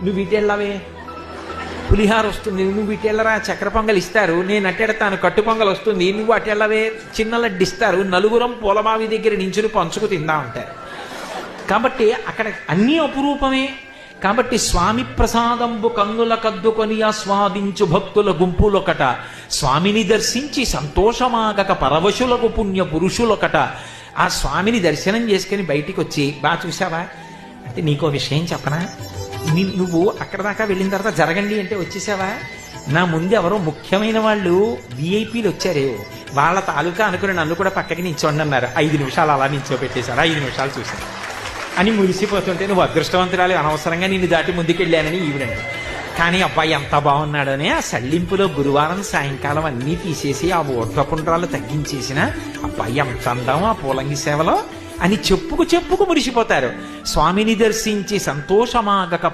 నువ్వు ఇటెళ్ళవే, పులిహార వస్తుంది నువ్వు ఇటెళ్ళరా, చక్కెర పొంగల్ ఇస్తారు నేను అట్టెడతాను, కట్టు పొంగల్ వస్తుంది నువ్వు అటెళ్ళవే, చిన్న లడ్డు ఇస్తారు నలుగురం పూలబావి దగ్గర నించుని పంచుకు తిందా ఉంటారు. కాబట్టి అక్కడ అన్నీ అపురూపమే. కాబట్టి స్వామి ప్రసాదంబు కన్నుల కద్దుకొని ఆస్వాదించు భక్తుల గుంపులొకట, స్వామిని దర్శించి సంతోషమాగక పరవశులకు పుణ్య పురుషులొకట. ఆ స్వామిని దర్శనం చేసుకుని బయటికి వచ్చి, బాగా చూసావా అంటే నీకో విషయం చెప్పనా, నువ్వు అక్కడ దాకా వెళ్ళిన తర్వాత జరగండి అంటే వచ్చేసావా, నా ముందు ఎవరో ముఖ్యమైన వాళ్ళు విఐపీలు వచ్చారే, వాళ్ళ తాలూకా అనుకుని నన్ను కూడా పక్కకి నిల్చోండి అన్నారు. 5 నిమిషాలు అలా నిల్చోబెట్టేశారు, 5 నిమిషాలు చూశాను అని మురిసిపోతుంటే, నువ్వు అదృష్టవంతురాలు, అనవసరంగా నిన్ను దాటి ముందుకెళ్ళానని ఈవిడండి. కానీ అబ్బాయి ఎంత బాగున్నాడని ఆ సళ్ళింపులో గురువారం సాయంకాలం అన్నీ తీసేసి ఆ ఓట్లపుండ్రాలు తగ్గించేసిన అబ్బాయి ఎంత అందం ఆ పూలంగి సేవలో అని చెప్పుకు మురిసిపోతారు. స్వామిని దర్శించి సంతోషమాగక